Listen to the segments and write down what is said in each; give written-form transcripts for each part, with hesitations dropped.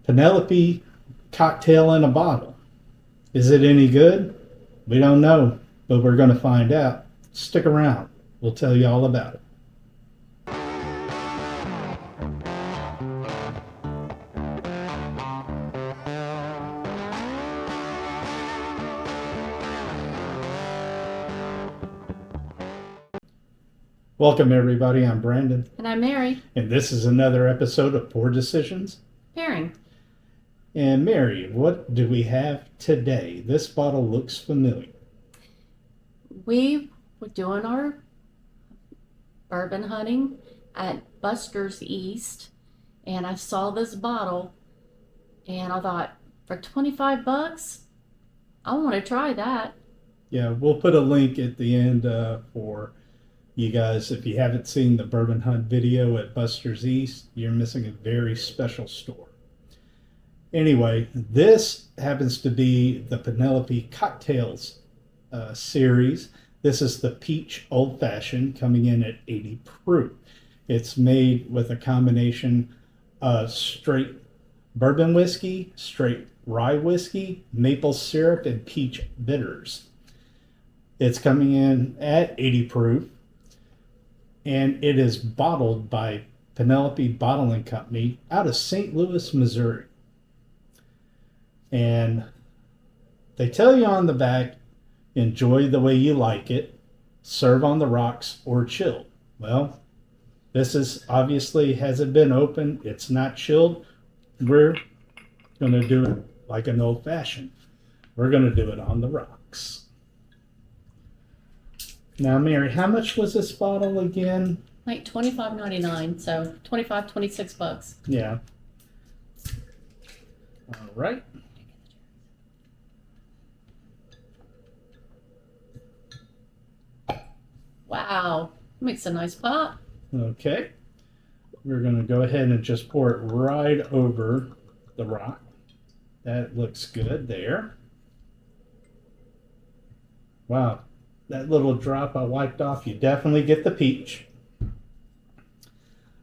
Penelope cocktail in a bottle. Is it any good? We don't know, but we're going to find out. Stick around. We'll tell you all about it. Welcome, everybody. I'm Brandon. And I'm Mary. And this is another episode of Poor Decisions. Pairing. And Mary, what do we have today? This bottle looks familiar. We were doing our bourbon hunting at Buster's East, and I saw this bottle, and I thought, for $25, I want to try that. Yeah, we'll put a link at the end for you guys. If you haven't seen the bourbon hunt video at Buster's East, you're missing a very special store. Anyway, this happens to be the Penelope Cocktails series. This is the Peach Old Fashioned, coming in at 80 proof. It's made with a combination of straight bourbon whiskey, straight rye whiskey, maple syrup, and peach bitters. It's coming in at 80 proof, and it is bottled by Penelope Bottling Company out of St. Louis, Missouri. And they tell you on the back, enjoy the way you like it, serve on the rocks or chilled. Well, this is obviously hasn't been opened. It's not chilled. We're going to do it like an old fashioned. We're going to do it on the rocks. Now, Mary, how much was this bottle again? Like $25.99, so $26. Yeah. All right. Wow, makes a nice pop. Okay. We're going to go ahead and just pour it right over the rock. That looks good there. Wow. That little drop I wiped off, you definitely get the peach.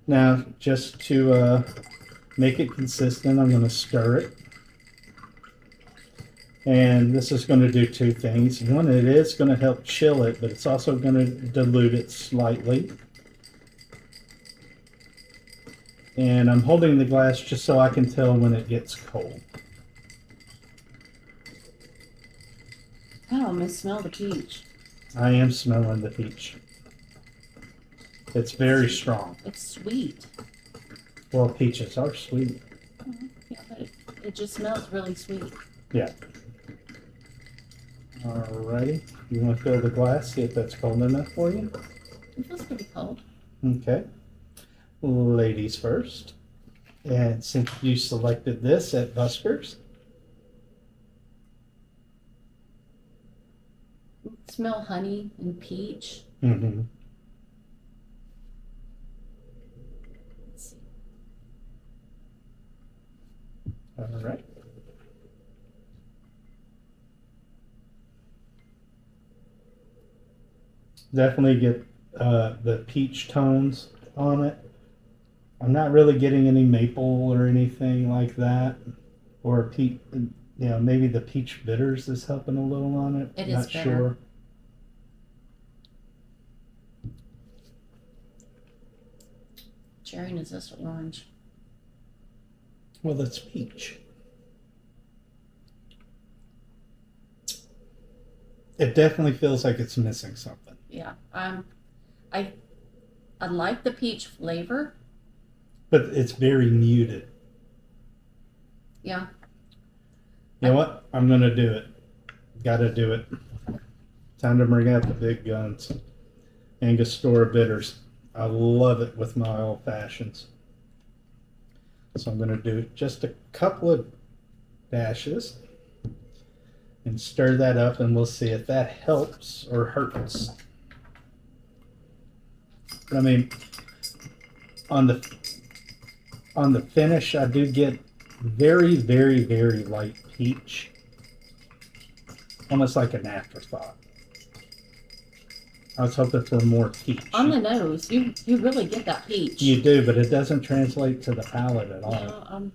Now, just to make it consistent, I'm going to stir it. And this is going to do two things. One, it is going to help chill it, but it's also going to dilute it slightly. And I'm holding the glass just so I can tell when it gets cold. I almost smell the peach. I am smelling the peach. It's very strong. It's sweet. Well, peaches are sweet. Yeah, but it just smells really sweet. Yeah. Alrighty. You want to fill the glass, see if that's cold enough for you? It feels pretty cold. Okay. Ladies first. And since you selected this at Buster's, Smell honey and peach. mm-hmm. Let's see. All right. Definitely get the peach tones on it. I'm not really getting any maple or anything like that, or peach. You know, maybe the peach bitters is helping a little on it. It is not bitter. sure. Cherry, is this orange? Well, that's peach. It definitely feels like it's missing something. Yeah. I like the peach flavor. But it's very muted. Yeah. You know what? I'm going to do it. Got to do it. Time to bring out the big guns. Angostura bitters. I love it with my old fashions. So I'm going to do just a couple of dashes and stir that up, and we'll see if that helps or hurts. I mean, on the finish, I do get very, very, very light peach. Almost like an afterthought. I was hoping for more peach. On the nose, you really get that peach. You do, but it doesn't translate to the palate at all.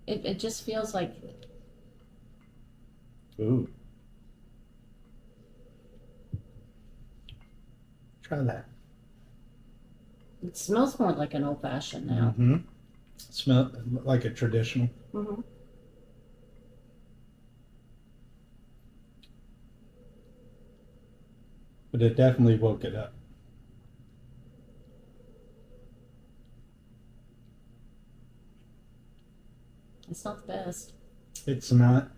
It just feels like Ooh. Try that. it smells more like an old fashioned now. Mm-hmm. Smell like a traditional. Mm-hmm. But it definitely woke it up. It's not the best. It's not.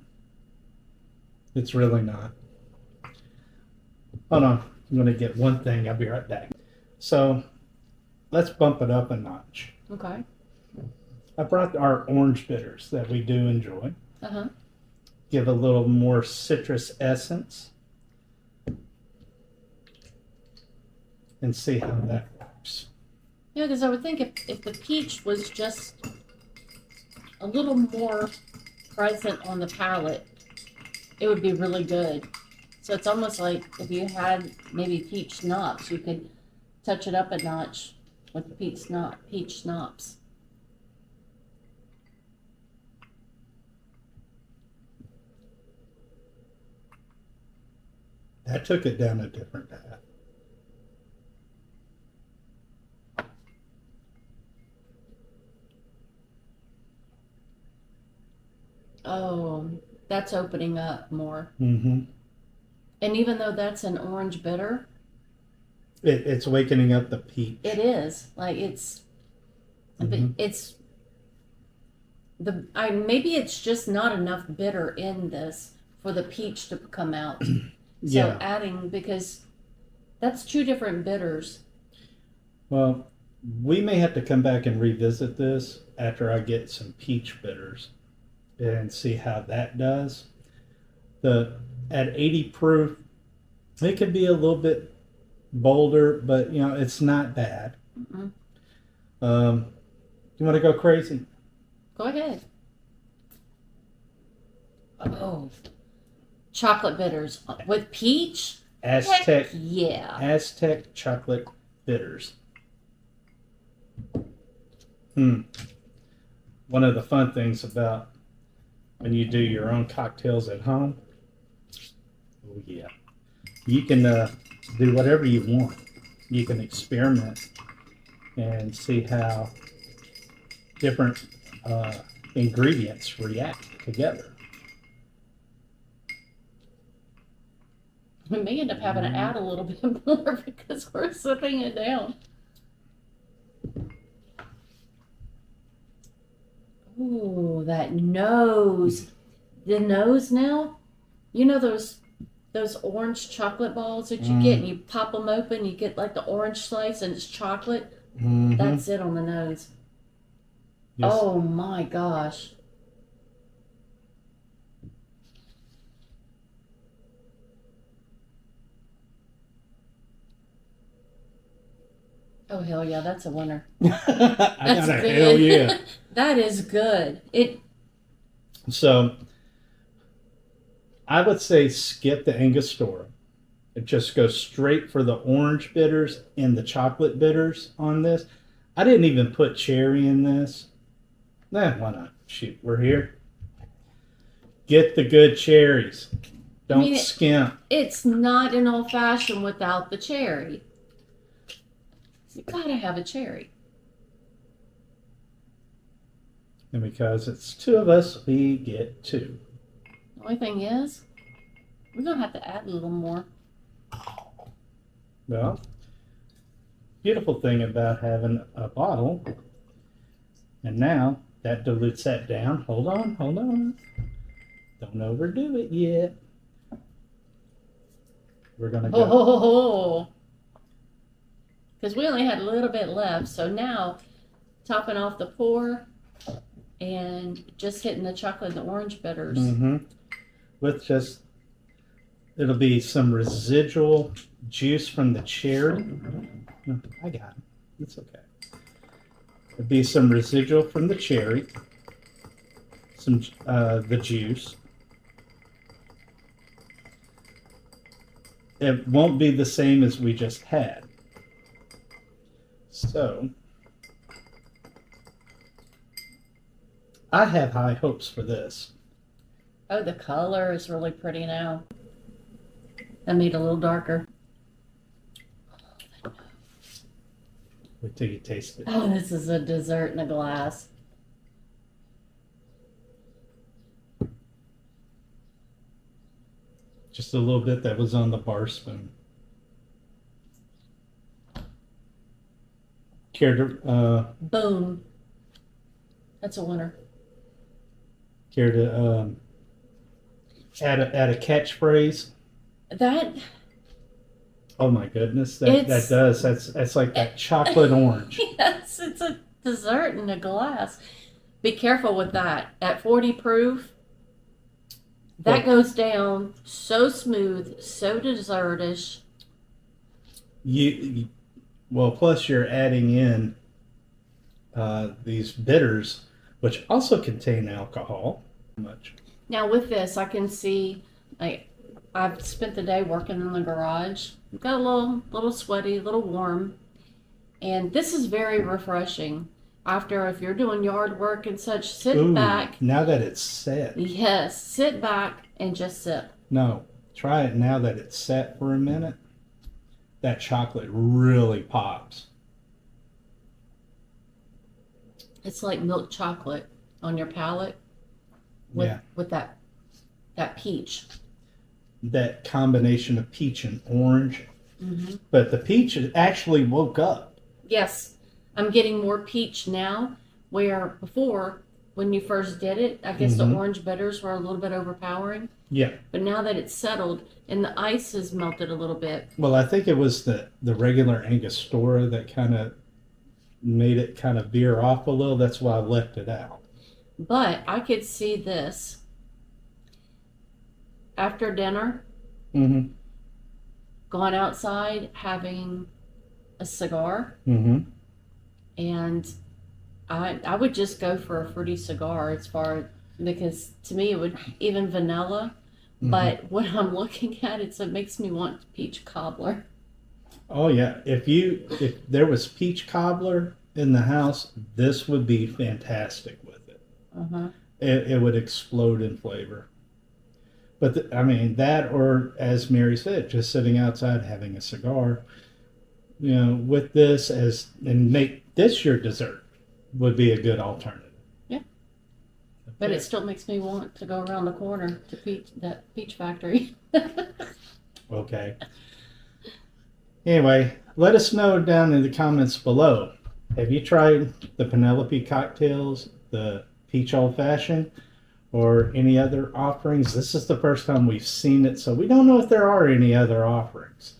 It's really not. Hold on. I'm going to get one thing. I'll be right back. So let's bump it up a notch. Okay. I brought our orange bitters that we do enjoy. Uh-huh. Give a little more citrus essence. And see how that works. Yeah, because I would think if the peach was just a little more present on the palate, it would be really good. So it's almost like if you had maybe peach schnapps, you could touch it up a notch with peach schnapps. That took it down a different path. Oh, that's opening up more. Mm-hmm. And even though that's an orange bitter, It's wakening up the peach. it is like it's Mhm. it's maybe it's just not enough bitter in this for the peach to come out. So Yeah. adding, because that's two different bitters. Well, we may have to come back and revisit this after I get some peach bitters and see how that does. At 80 proof, it could be a little bit bolder, but it's not bad. Mm-mm. You want to go crazy? Go ahead. Oh, chocolate bitters with peach? Aztec Heck yeah. Aztec chocolate bitters. One of the fun things about when you do your own cocktails at home, oh yeah, you can do whatever you want. You can experiment and see how different ingredients react together. We may end up having to add a little bit more because we're sipping it down. Ooh, that nose. The nose now, you know those orange chocolate balls that you get and you pop them open, you get like the orange slice and it's chocolate. Mm-hmm. That's it on the nose. Yes. Oh my gosh. Oh hell yeah, that's a winner. I That's got a good. hell yeah. That is good. So I would say skip the Angostura. It just goes straight for the orange bitters and the chocolate bitters on this. I didn't even put cherry in this. Why not? Shoot, we're here. Get the good cherries. Don't skimp. It's not an old fashioned without the cherry. You gotta have a cherry. And because it's two of us, we get two. The only thing is, we're gonna have to add a little more. Well, beautiful thing about having a bottle, and now that dilutes that down. Hold on. Don't overdo it yet. We're gonna go. Oh, because we only had a little bit left, so now topping off the pour and just hitting the chocolate and the orange bitters. Mm-hmm. With just, it'll be some residual juice from the cherry. No, I got it. It's okay. It'll be some residual from the cherry, some the juice. It won't be the same as we just had. So I have high hopes for this. Oh, the color is really pretty now. I made it a little darker. Wait till you taste it. Oh, this is a dessert in a glass. Just a little bit that was on the bar spoon. Care to Boom. That's a winner. add a catchphrase? That Oh my goodness, It's- that's like that chocolate orange. yes, it's a dessert in a glass. Be careful with that. At 40 proof, that goes down so smooth, so dessertish. Well, plus you're adding in these bitters, which also contain alcohol. Much. Now with this, I can see, I've spent the day working in the garage. Got a little sweaty, a little warm, and this is very refreshing. After, if you're doing yard work and such, sit Ooh, back. now that it's set. Yes, sit back and just sip. No, try it now that it's set for a minute. That chocolate really pops. It's like milk chocolate on your palate with that peach. That combination of peach and orange. Mm-hmm. But the peach actually woke up. Yes, I'm getting more peach now, where before, when you first did it, I guess the orange bitters were a little bit overpowering. Yeah. But now that it's settled and the ice has melted a little bit. Well, I think it was the regular Angostura that kind of made it kind of veer off a little. That's why I left it out. But I could see this after dinner, Mm-hmm. going outside, having a cigar, Mm-hmm. and I would just go for a fruity cigar because to me it would even vanilla. Mm-hmm. But when I'm looking at it, it makes me want peach cobbler. Oh yeah. If there was peach cobbler in the house, this would be fantastic with it. Uh-huh. It would explode in flavor. But I mean that, or as Mary said, just sitting outside having a cigar, with this and make this your dessert would be a good alternative. Yeah. But it still makes me want to go around the corner to that peach factory. Okay. Anyway, let us know down in the comments below. Have you tried the Penelope cocktails, the Peach Old Fashioned, or any other offerings? This is the first time we've seen it, so we don't know if there are any other offerings.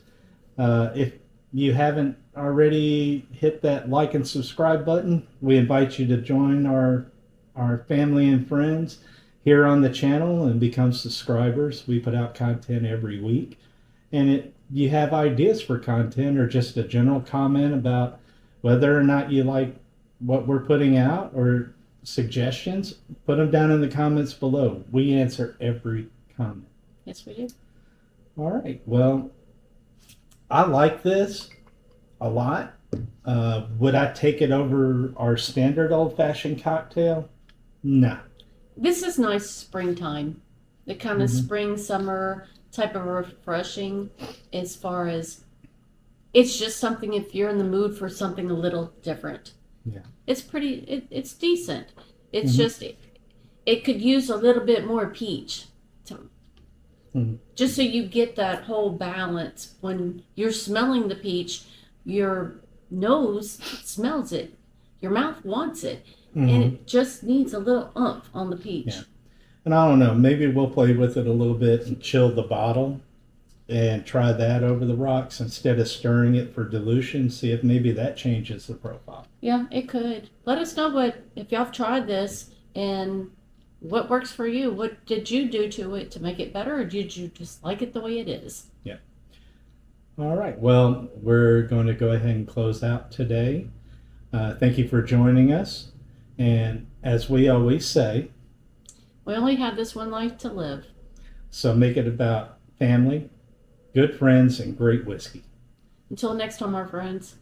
If you haven't already hit that like and subscribe button, we invite you to join our family and friends here on the channel and become subscribers. We put out content every week. And if you have ideas for content or just a general comment about whether or not you like what we're putting out or suggestions, put them down in the comments below. We answer every comment. Yes, we do. All right. Well, I like this a lot. Would I take it over our standard old-fashioned cocktail? No. This is nice springtime. The kind of spring, summer type of refreshing, as far as it's just something if you're in the mood for something a little different. Yeah. It's pretty, it's decent. It's just, it could use a little bit more peach. Just so you get that whole balance. When you're smelling the peach, your nose smells it. Your mouth wants it. And it just needs a little oomph on the peach. Yeah. And I don't know, maybe we'll play with it a little bit and chill the bottle and try that over the rocks instead of stirring it for dilution. See if maybe that changes the profile. Yeah, it could. Let us know if y'all have tried this and what works for you. What did you do to it to make it better, or did you just like it the way it is? Yeah. All right. Well, we're going to go ahead and close out today. Thank you for joining us. And as we always say, we only have this one life to live. So make it about family, good friends, and great whiskey. Until next time, our friends.